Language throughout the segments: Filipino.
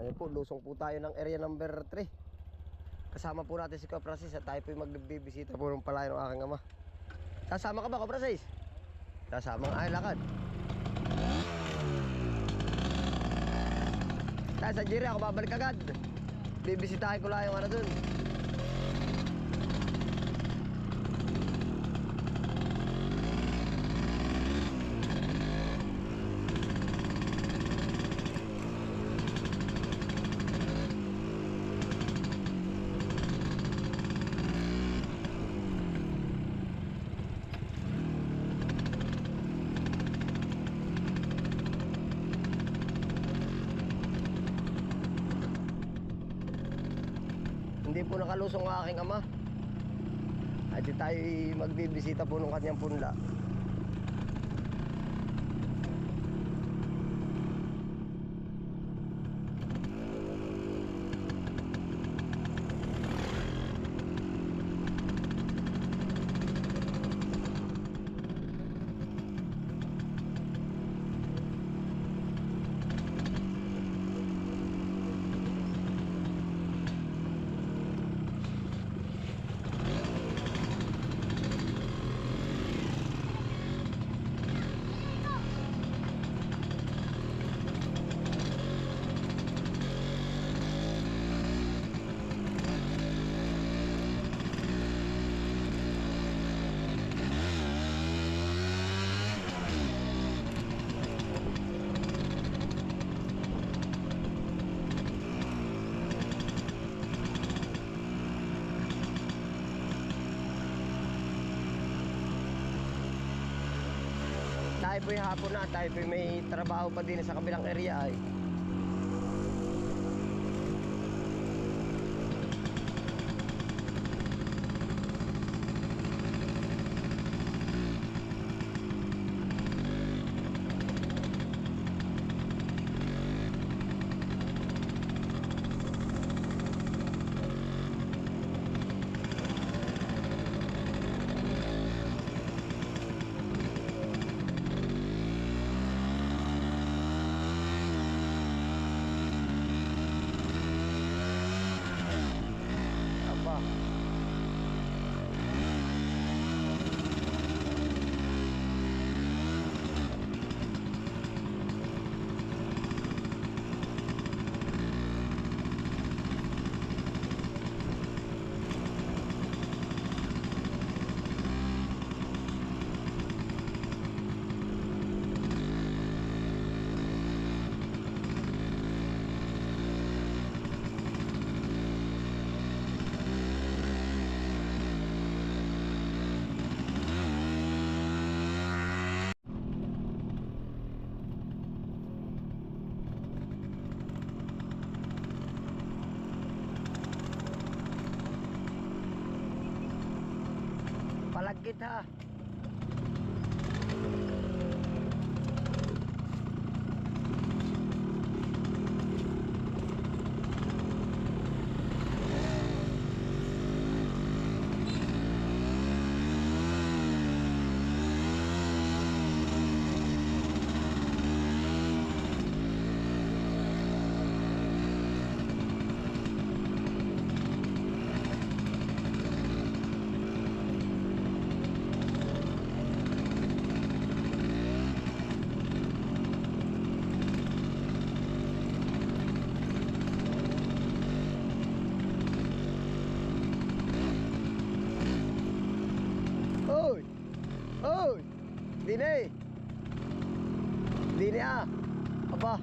Ngayon po, lusong po tayo ng area number 3. Kasama po natin si Kuya Francis at tayo po yung magbibisita po ng palayan ng aking ama. Sasama ka ba, Kuya Francis? Sasama nga ay lakad. Tayo sa Jiri, ako babalik agad. Bibisitahin ko lang yung ano dun. Hindi po nakalusong ang aking ama. At di tayo magbibisita po ng kanyang punla. Tayo po yung hapon na, tayo po may trabaho pa din sa kabilang area ay. Palagkit ha. Oy! Oy! Dine! Dine ah! Aba!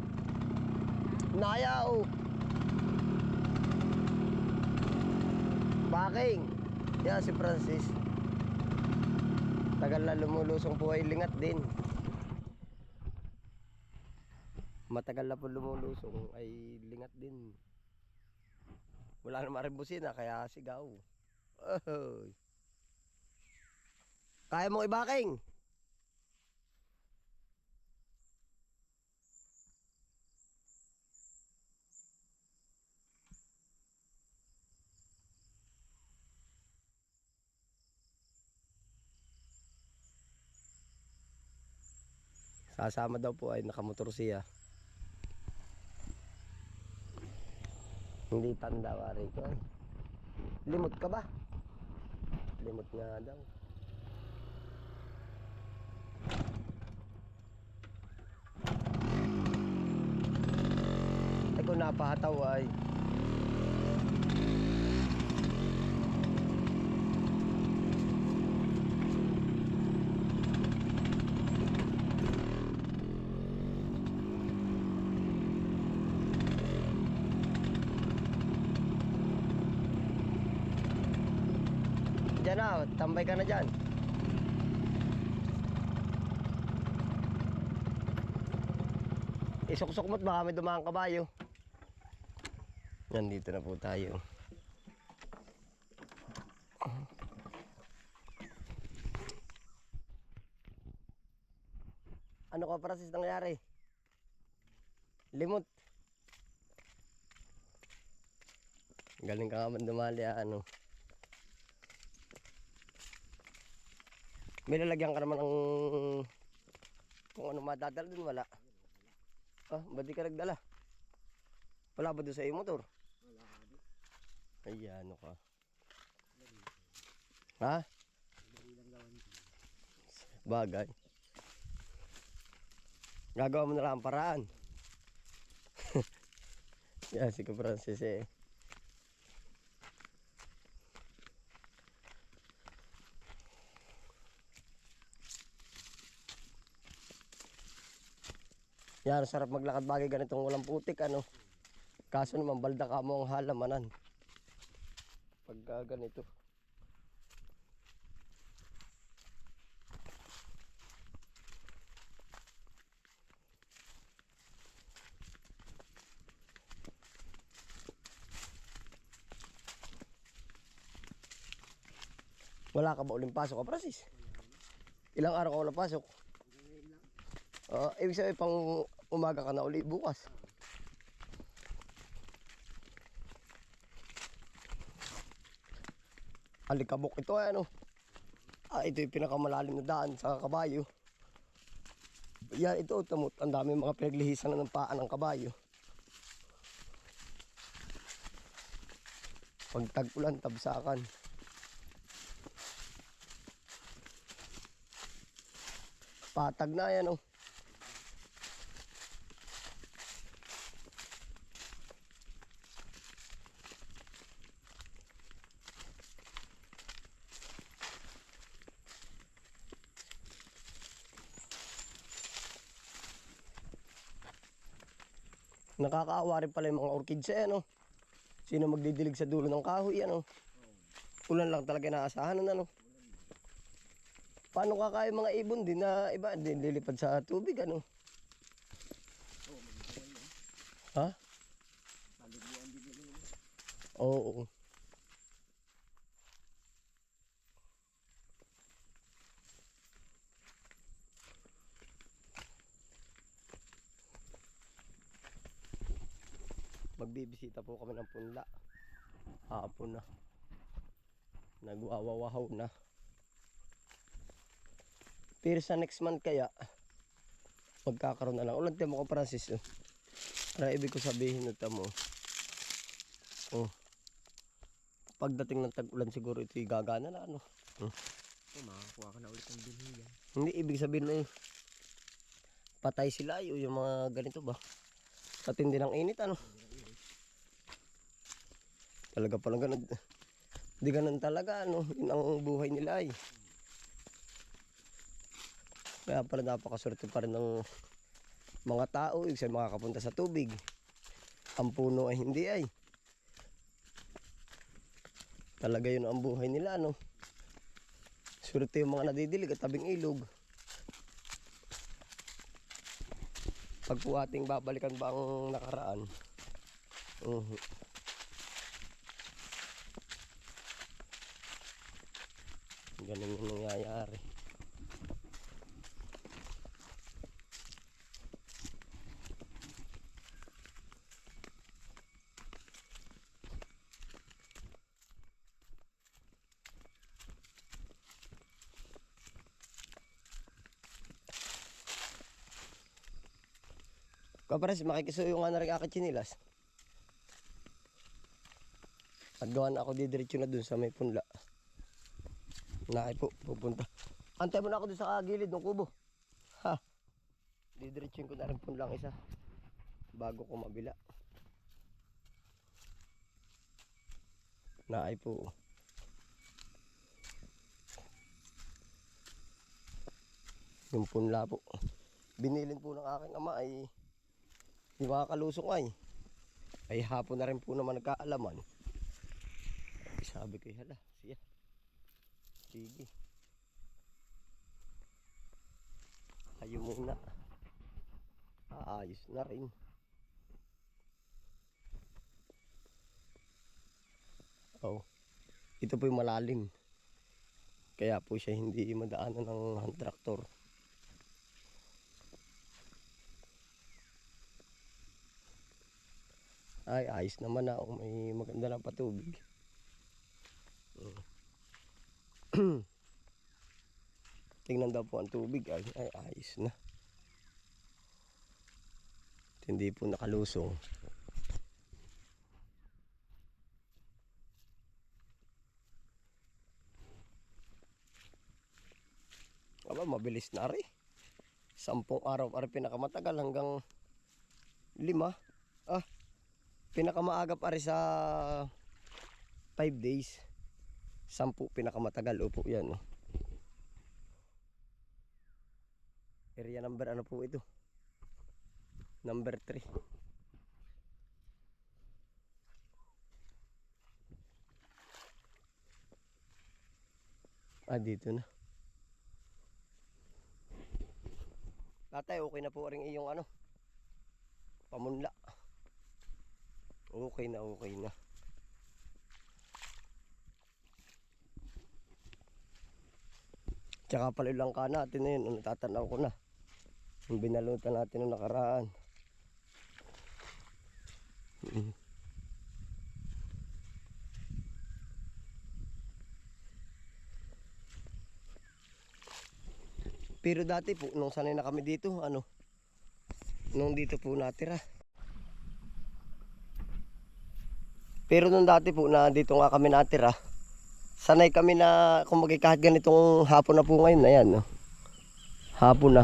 Naya oh! Baking! Yan si Francis. Tagal na lumulusong po ay lingat din. Matagal na po lumulusong ay lingat din. Wala na marimbusin na kaya sigaw. Oh. Kaya mong ibaking? Sasama daw po ay nakamotor siya. Hindi tanda, pare ko. Ay. Limot ka ba? Limot nga daw. Ay, kung napahataw ay. Diyan na, tambay ka na dyan. Isok-sok mo't baka may dumahang kabayo. Nandito na po tayo. Ano ka Francis nangyari? Limot. Galing ka nga man dumali ano. May lalagyan ka naman ng kung ano madadala dun, wala. Ah, ba't di ka nagdala? Wala ba doon sa iyo motor? Wala. Ay, ano ka? Ha? Bagay. Gagawa mo na lang ang paraan. Yan si Francis eh. Yan, sarap maglakad bagay ganitong walang putik ano. Kaso naman balda ka mo ang halamanan. Pagka ganito. Wala ka ba uling pasok ka, Francis? Ilang araw ka wala pasok? Ibig sabihin pang umaga ka na uli bukas. Alikabok ito ano. Ito yung pinakamalalim na daan sa kabayo. Yan ito, tamot. Ang dami mga pinaglihisan na ng paan ng kabayo. Pag tag-ulan, tabsakan. Patag na yan oh. Nakakaawa rin pala yung mga orchids eh, ano. Sino magdidilig sa dulo ng kahoy, ano. Ulan lang talaga naasahan, ano. Paano kakaya mga ibon din na iba, din lilipad sa tubig, ano. Ha? Oo. Magbibisita po kami ng punla. Hapon na. Nagwawawahaw na. Pero sa next month kaya magkakaroon na lang. Ulan mo ko Francis. Para ibig ko sabihin nito mo. Oh. Pagdating ng tag-ulan siguro ito gagana na ano. Makakuha ka na ulit ng binhiyan. Hindi ibig sabihin na patay sila yung mga ganito ba. Sa tindi ng init ano. Talaga palang ganun. Hindi ganun talaga ano. Yun ang buhay nila ay. Kaya pala napakaswerte pa rin ng mga tao. Isa makakapunta sa tubig. Ang puno ay hindi ay. Talaga yun ang buhay nila ano. Swerte yung mga nadidilig at tabing ilog. Pag po ating babalikan ba ang nakaraan. Ganun yung nangyayari. Kapares, makikisuyo nga na rin akit chinilas. At gawa na ako didiretso na dun sa may punla. Nakay po, pupunta. Antay mo na ako dun sa gilid ng kubo. Ha! Didiretsuin ko na rin punlang isa. Bago ko mabila. Nakay po. Yung punla po. Binilin po ng aking ama ay di makakalusong ay hapon na rin po naman nagkaalaman. Sabi ko, hala, siya. Sige. Ayaw muna. Aayos na rin. Oh. Ito po yung malalim. Kaya po siya hindi madaanan ng hand tractor. Ay, ayos naman na. May maganda na patubig. Tingnan daw po ang tubig. Ay, ayos na. Hindi po nakalusong. Aba, mabilis na rin. 10 araw pa rin pinakamatagal hanggang 5. Pinakamaaga pa rin sa 5 days. 10 pinakamatagal. Opo, yan. Area number ano po ito? Number 3. Dito na. Tatay, okay na po rin iyong pamunla. Okay na, okay na. Tsaka pala ilang ka natin na yun. Natatanaw ko na. Yung binalutan natin nung nakaraan. Pero dati po, nung sanay na kami dito, nung dito po natira. Pero nung dati po na dito nga kami natira, sanay kami na kung kahit ganitong hapon na po ngayon, ayan, no? Hapon na.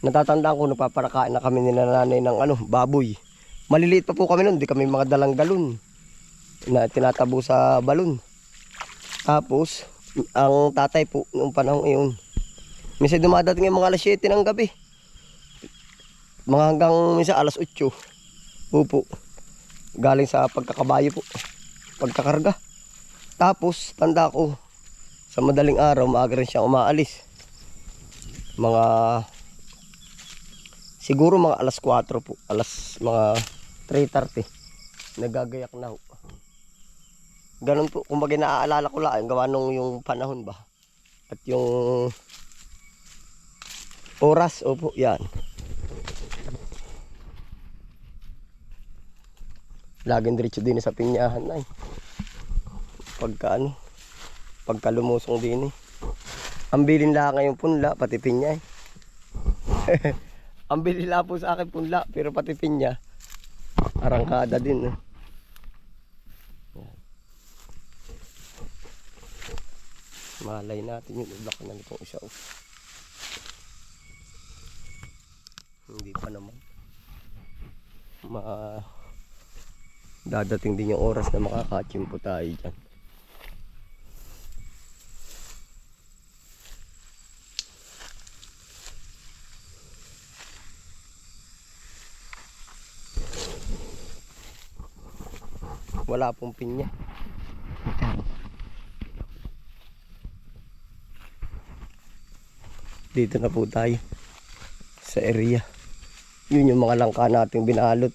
Natatandaan ko, nagpaparakain na kami nila nanay ng baboy. Maliliit pa po kami nun, di kami mga dalang galon na tinatabo sa balon. Tapos, ang tatay po, nung panahon iyon, minsan dumadating yung mga alas 7 ng gabi. Mga hanggang minsan alas 8. Upo. Galing sa pagkakabayo po. Pagkakarga. Tapos, tanda ko, sa madaling araw, maaga rin siyang umaalis. Siguro mga alas 4 po. Mga 3:30. Nagagayak na ho. Ganun po. Kumbaga naaalala ko lang. Gawa nung yung panahon ba. At yung oras. Opo, yan. Laging diretso din sa pinyahan na pagka lumusong din Ang bilin lang ngayon punla, pati pinya Ang bilin lang po sa akin punla, pero pati pinya arangkada din Malay natin yun, ulak na nitong isa Hindi pa naman dadating din yung oras na makakachimpo tayo dyan. Wala pong pinya. Dito na po tayo sa area. Yun yung mga langka nating binalot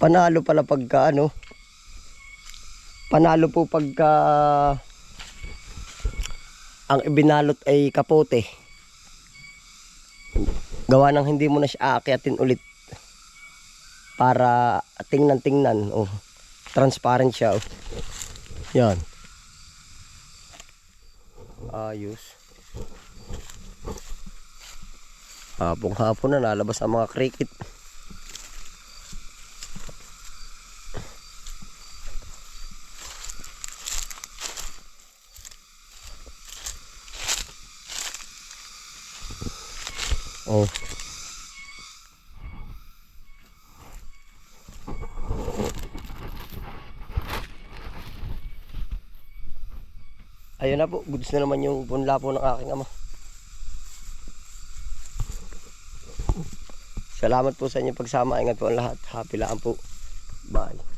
Panalo pala pagka panalo po pagka ang ibinalot ay kapote. Gawa ng hindi mo na siya aakyatin ulit para tingnan. Transparent siya. Yan. Ayos. Hapon na nalabas ang mga cricket. Oh. Ayun na po, goods na naman yung punla po ng aking ama. Salamat po sa inyong pagsama. Ingat po ang lahat. Happy lang po. Bye.